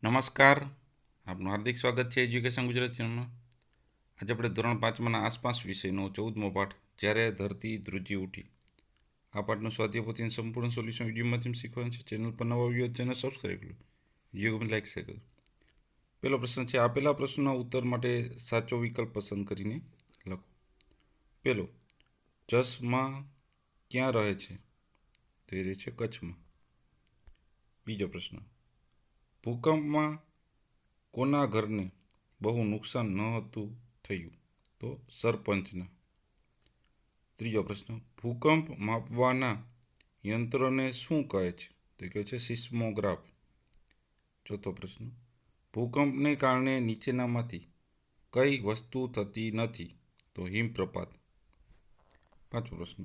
નમસ્કાર, આપનું હાર્દિક સ્વાગત છે એજ્યુકેશન ગુજરાત ચેનલમાં. આજે આપણે ધોરણ 5માના આસપાસ વિષયનો 14મો પાઠ જ્યારે ધરતી ધ્રુજી ઉઠી. આ પાઠનું સ્વાધ્યાય પોથીનું સંપૂર્ણ સોલ્યુશન વિડીયોમાંથી શીખવાનું છે. ચેનલ પર નવા વિડીયો ચેનલ સબસ્ક્રાઈબ કરો, વિડીયો ગમે લાઈક શેર કરો. પહેલો પ્રશ્ન છે, આપેલા પ્રશ્નના ઉત્તર માટે સાચો વિકલ્પ પસંદ કરીને લખો. પહેલો, જસમાં ક્યાં રહે છે? તો એ રહે છે કચ્છમાં. બીજો પ્રશ્ન, ભૂકંપમાં કોના ઘરને બહુ નુકસાન નહોતું થયું? તો સરપંચના. ત્રીજો પ્રશ્ન, ભૂકંપ માપવાના યંત્રને શું કહે છે? તો કહે છે સિસ્મોગ્રાફ. ચોથો પ્રશ્ન, ભૂકંપને કારણે નીચેનામાંથી કઈ વસ્તુ થતી નથી? તો હિમપ્રપાત. પાંચમો પ્રશ્ન,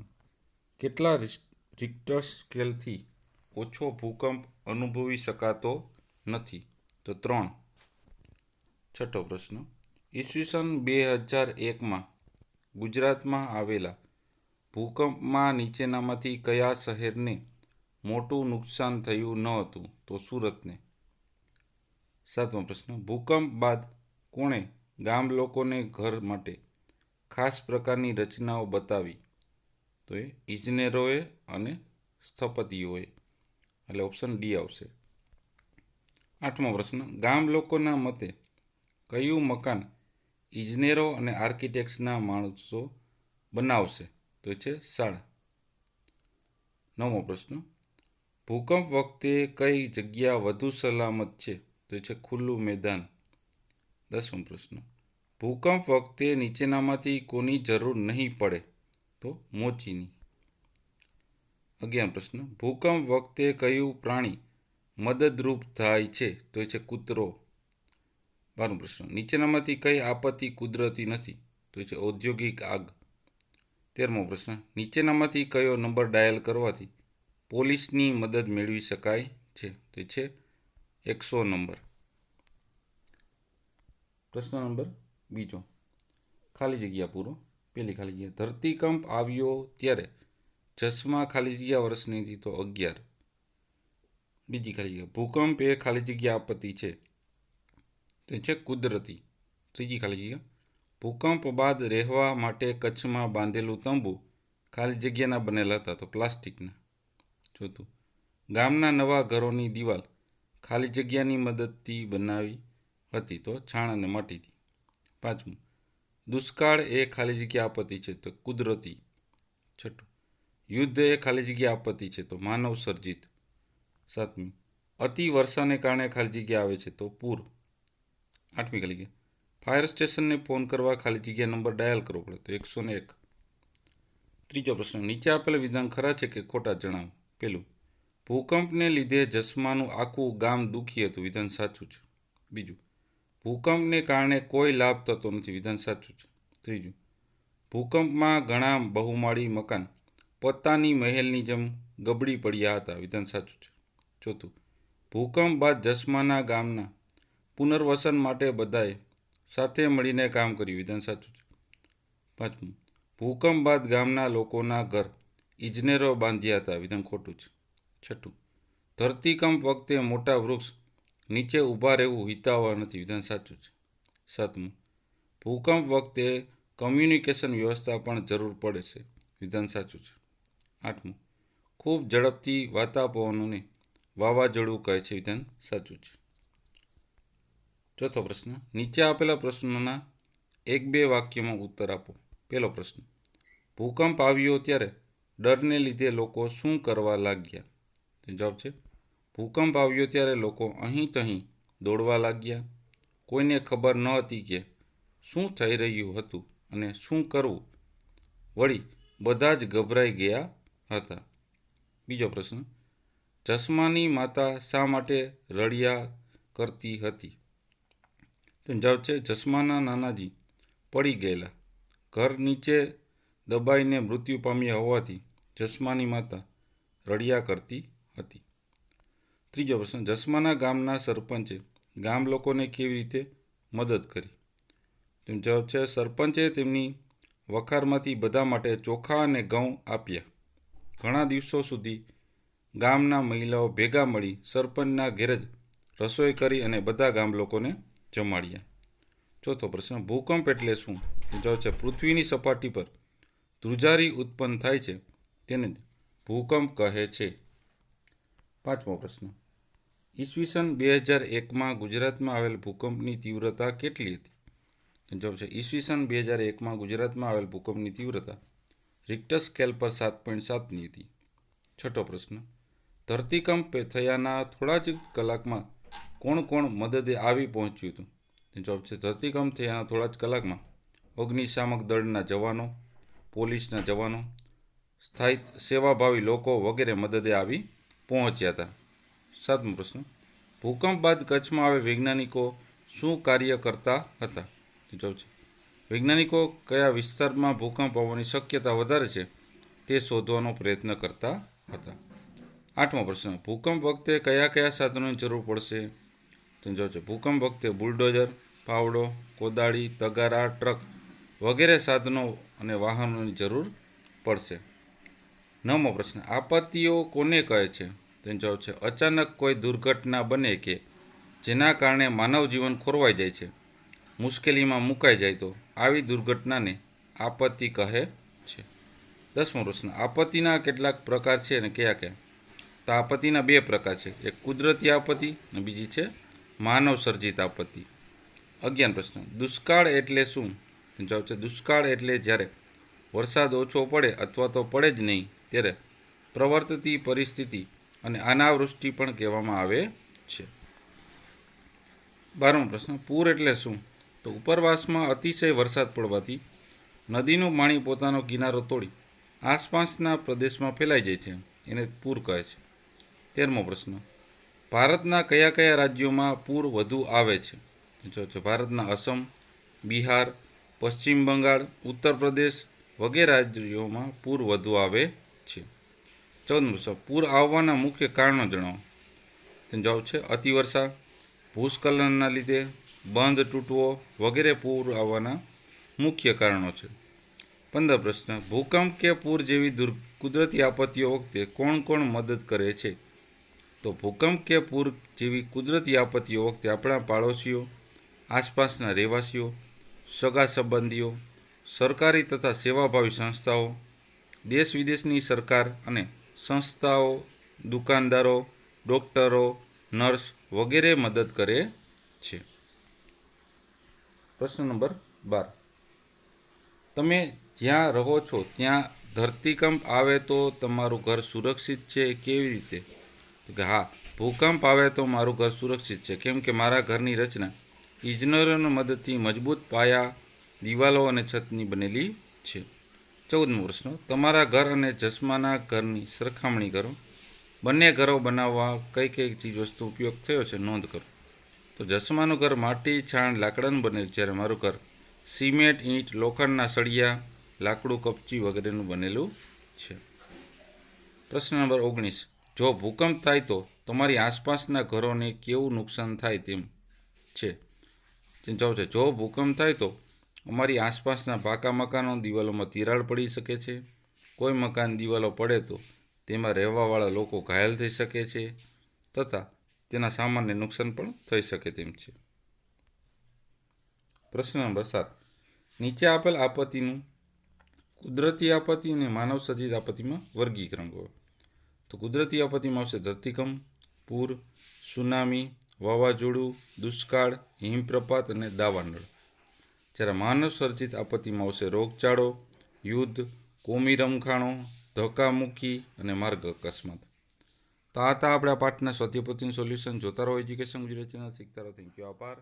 કેટલા રિક્ટર સ્કેલથી ઓછો ભૂકંપ અનુભવી શકાતો નથી? તો 3. છઠ્ઠો પ્રશ્ન, ઈસવીસન 2001માં ગુજરાતમાં આવેલા ભૂકંપમાં નીચેનામાંથી કયા શહેરને મોટું નુકસાન થયું ન હતું? તો સુરતને. સાતમો પ્રશ્ન, ભૂકંપ બાદ કોણે ગામ લોકોને ઘર માટે ખાસ પ્રકારની રચનાઓ બતાવી? તો એ ઇજનેરોએ અને સ્થપતિઓએ, એટલે ઓપ્શન ડી આવશે. આઠમો પ્રશ્ન, ગામ લોકોના મતે કયું મકાન ઇજનેરો અને આર્કિટેક્ટ્સના માણસો બનાવશે? તો છે શાળા. નવમો પ્રશ્ન, ભૂકંપ વખતે કઈ જગ્યા વધુ સલામત છે? તો છે ખુલ્લું મેદાન. 10મો પ્રશ્ન, ભૂકંપ વખતે નીચેનામાંથી કોની જરૂર નહીં પડે? તો મોચીની. 11મો પ્રશ્ન, ભૂકંપ વખતે કયું પ્રાણી મદદરૂપ થાય છે? તો છે કૂતરો. 12મો પ્રશ્ન, નીચેનામાંથી કઈ આપત્તિ કુદરતી નથી? તો છે ઔદ્યોગિક આગ. 13મો પ્રશ્ન, નીચેનામાંથી કયો નંબર ડાયલ કરવાથી પોલીસની મદદ મેળવી શકાય છે? તો છે 100 નંબર. પ્રશ્ન નંબર 2, ખાલી જગ્યા પૂરો. પહેલી ખાલી જગ્યા, ધરતીકંપ આવ્યો ત્યારે જસમાં ખાલી જગ્યા વર્ષની હતી? તો 11. બીજી ખાલી જગ્યા, ભૂકંપ એ ખાલી જગ્યા આપત્તિ છે? તો છે કુદરતી. ત્રીજી ખાલી જગ્યા, ભૂકંપ બાદ રહેવા માટે કચ્છમાં બાંધેલું તંબુ ખાલી જગ્યાના બનેલા હતા? તો પ્લાસ્ટિકના. ચોથું, ગામના નવા ઘરોની દિવાલ ખાલી જગ્યાની મદદથી બનાવી હતી? તો છાણ અને માટીથી. પાંચમું, દુષ્કાળ એ ખાલી જગ્યા આપત્તિ છે? તો કુદરતી. છઠ્ઠું, યુદ્ધ એ ખાલી જગ્યા આપત્તિ છે? તો માનવ સર્જિત. સાતમી, અતિ વર્ષાને કારણે ખાલી જગ્યા આવે છે? તો પૂર. આઠમી ખાલી જગ્યા, ફાયર સ્ટેશનને ફોન કરવા ખાલી જગ્યા નંબર ડાયલ કરવો પડે? તો 101. ત્રીજો પ્રશ્ન, નીચે આપેલા વિધાન ખરા છે કે ખોટા જણાવો. પહેલું, ભૂકંપને લીધે જસમાનું આખું ગામ દુઃખી હતું. વિધાન સાચું છે. બીજું, ભૂકંપને કારણે કોઈ લાભ થતો નથી. વિધાન સાચું છે. ત્રીજું, ભૂકંપમાં ઘણા બહુમાળી મકાન પોતાની મહેલની જેમ ગબડી પડ્યા હતા. વિધાન સાચું છે. ચોથું, ભૂકંપ બાદ જસમાના ગામના પુનર્વસન માટે બધાએ સાથે મળીને કામ કર્યું. વિધાન સાચું છે. પાંચમું, ભૂકંપ બાદ ગામના લોકોના ઘર ઇજનેરો બાંધ્યા હતા. વિધાન ખોટું છે. છઠ્ઠું, ધરતીકંપ વખતે મોટા વૃક્ષ નીચે ઊભા રહેવું હિતાવહ નથી. વિધાન સાચું છે. સાતમું, ભૂકંપ વખતે કમ્યુનિકેશન વ્યવસ્થા પણ જરૂર પડે છે. વિધાન સાચું છે. આઠમું, ખૂબ ઝડપથી વાતા પવનોને વાવાઝોડું કહે છે. વિધાન સાચું છે. ચોથો પ્રશ્ન, નીચે આપેલા પ્રશ્નોના 1-2 વાક્યમાં ઉત્તર આપો. પહેલો પ્રશ્ન, ભૂકંપ આવ્યો ત્યારે ડરને લીધે લોકો શું કરવા લાગ્યા? તો જવાબ છે, ભૂકંપ આવ્યો ત્યારે લોકો અહીં તહીં દોડવા લાગ્યા. કોઈને ખબર ન હતી કે શું થઈ રહ્યું હતું અને શું કરવું. વળી બધા જ ગભરાઈ ગયા હતા. બીજો પ્રશ્ન, જસમાની માતા શા માટે રડ્યા કરતી હતી? તો જવાબ છે, જસમાના નાનાજી પડી ગયેલા. ઘર નીચે દબાઈને મૃત્યુ પામ્યા હોવાથી જસમાની માતા રડ્યા કરતી હતી. ત્રીજો પ્રશ્ન, જસમાના ગામના સરપંચે ગામ લોકોને કેવી રીતે મદદ કરી? તો જવાબ છે, સરપંચે તેમની વખારમાંથી બધા માટે ચોખા અને ઘઉં આપ્યા. ઘણા દિવસો સુધી ગામના મહિલાઓ ભેગા મળી સરપંચના ઘેર જ રસોઈ કરી અને બધા ગામ લોકોને જમાડ્યા. ચોથો પ્રશ્ન, ભૂકંપ એટલે શું? જવાબ છે પૃથ્વીની સપાટી પર ધ્રુજારી ઉત્પન્ન થાય છે તેને ભૂકંપ કહે છે. પાંચમો પ્રશ્ન, ઈસવીસન 2001માં ગુજરાતમાં આવેલ ભૂકંપની તીવ્રતા કેટલી હતી? જવાબ છે ઈસવીસન 2001માં ગુજરાતમાં આવેલ ભૂકંપની તીવ્રતા રિક્ટર સ્કેલ પર 7.7ની હતી. છઠ્ઠો પ્રશ્ન, ધરતીકંપ થયાના થોડા જ કલાકમાં કોણ કોણ મદદે આવી પહોંચ્યું હતું? જવાબ છે ધરતીકંપ થયાના થોડા જ કલાકમાં અગ્નિશામક દળના જવાનો, પોલીસના જવાનો, સ્થાયી સેવાભાવી લોકો વગેરે મદદે આવી પહોંચ્યા હતા. સાતમો પ્રશ્ન, ભૂકંપ બાદ કચ્છમાં આવે વૈજ્ઞાનિકો શું કાર્ય કરતા હતા? જવાબ છે વૈજ્ઞાનિકો કયા વિસ્તારમાં ભૂકંપ આવવાની શક્યતા વધારે છે તે શોધવાનો પ્રયત્ન કરતા હતા. આઠમો પ્રશ્ન, ભૂકંપ વખતે કયા કયા સાધનોની જરૂર પડશે? તો જવાબ છે ભૂકંપ વખતે બુલડોઝર, પાવડો, કોદાળી, તગારા, ટ્રક વગેરે સાધનો અને વાહનોની જરૂર પડશે. નવમો પ્રશ્ન, આપત્તિઓ કોને કહે છે? તો જવાબ છે અચાનક કોઈ દુર્ઘટના બને કે જેના કારણે માનવ જીવન ખોરવાઈ જાય છે, મુશ્કેલીમાં મુકાઈ જાય તો આવી દુર્ઘટનાને આપત્તિ કહે છે. દસમો પ્રશ્ન, આપત્તિના કેટલાક પ્રકાર છે અને કયા કયા? તો આપત્તિના બે પ્રકાર છે, એક કુદરતી આપત્તિ અને બીજી છે માનવ સર્જિત આપત્તિ. 11 પ્રશ્ન, દુષ્કાળ એટલે શું? જવાબ છે દુષ્કાળ એટલે જ્યારે વરસાદ ઓછો પડે અથવા તો પડે જ નહીં ત્યારે પ્રવર્તતી પરિસ્થિતિ અને અનાવૃષ્ટિ પણ કહેવામાં આવે છે. 12મો પ્રશ્ન, પૂર એટલે શું? તો ઉપરવાસમાં અતિશય વરસાદ પડવાથી નદીનું પાણી પોતાનો કિનારો તોડી આસપાસના પ્રદેશમાં ફેલાઈ જાય છે, એને પૂર કહે છે. 13મો પ્રશ્ન, ભારતના કયા કયા રાજ્યોમાં પૂર વધુ આવે છે? જો છે ભારતના અસમ, બિહાર, પશ્ચિમ બંગાળ, ઉત્તર પ્રદેશ વગેરે રાજ્યોમાં પૂર વધુ આવે છે. 14મો પ્રશ્ન, પૂર આવવાના મુખ્ય કારણો જણાવો. તેનો જવાબ છે અતિવર્ષા, ભૂસ્ખલનના લીધે, બંધ તૂટવો વગેરે પૂર આવવાના મુખ્ય કારણો છે. 15 પ્રશ્ન, ભૂકંપ કે પૂર જેવી કુદરતી આપત્તિઓ વખતે કોણ કોણ મદદ કરે છે? તો ભૂકંપ કે પૂર જેવી કુદરતી આપત્તિઓ વખતે આપણા પાડોશીઓ, આસપાસના રહેવાસીઓ, સગા સંબંધીઓ, સરકારી તથા સેવાભાવી સંસ્થાઓ, દેશ વિદેશની સરકાર અને સંસ્થાઓ, દુકાનદારો, ડૉક્ટરો, નર્સ વગેરે મદદ કરે છે. પ્રશ્ન નંબર 12, તમે જ્યાં રહો છો ત્યાં ધરતીકંપ આવે તો તમારું ઘર સુરક્ષિત છે? કેવી રીતે? તો કે હા, ભૂકંપ આવે તો મારું ઘર સુરક્ષિત છે, કેમ કે મારા ઘરની રચના ઇજનેરોની મદદથી મજબૂત પાયા, દિવાલો અને છતની બનેલી છે. 14મો પ્રશ્ન, તમારા ઘર અને જસમાના ઘરની સરખામણી કરો. બંને ઘરો બનાવવા કઈ કઈ ચીજવસ્તુ ઉપયોગ થયો છે નોંધ કરો. તો જસમાનું ઘર માટી, છાણ, લાકડાનું બનેલું, જ્યારે મારું ઘર સિમેન્ટ, ઈંટ, લોખંડના સળિયા, લાકડું, કપચી વગેરેનું બનેલું છે. પ્રશ્ન નંબર 19, જો ભૂકંપ થાય તો તમારી આસપાસના ઘરોને કેવું નુકસાન થાય તેમ છે? જવાબ છે જો ભૂકંપ થાય તો અમારી આસપાસના પાકા મકાનો, દિવાલોમાં તિરાડ પડી શકે છે. કોઈ મકાન દિવાલો પડે તો તેમાં રહેવાવાળા લોકો ઘાયલ થઈ શકે છે તથા તેના સામાનને નુકસાન પણ થઈ શકે તેમ છે. પ્રશ્ન નંબર 7, નીચે આપેલ આપત્તિનું કુદરતી આપત્તિ અને માનવ સર્જિત આપત્તિમાં વર્ગીકરણ કરો. તો કુદરતી આપત્તિમાં આવશે ધરતીકંપ, પૂર, સુનામી, વાવાઝોડું, દુષ્કાળ, હિમપ્રપાત અને દાવાનળ. જ્યારે માનવ સર્જિત આપત્તિમાં આવશે રોગચાળો, યુદ્ધ, કોમી રમખાણો, ધક્કામુક્કી અને માર્ગ અકસ્માત. તો આ હતા આપણા પાઠના સ્વાધ્યાય પોથીનું સોલ્યુશન. જોતા રહો એજ્યુકેશન ગુજરાતી ચેનલ, શીખતા રહો. થેન્ક યુ, આભાર.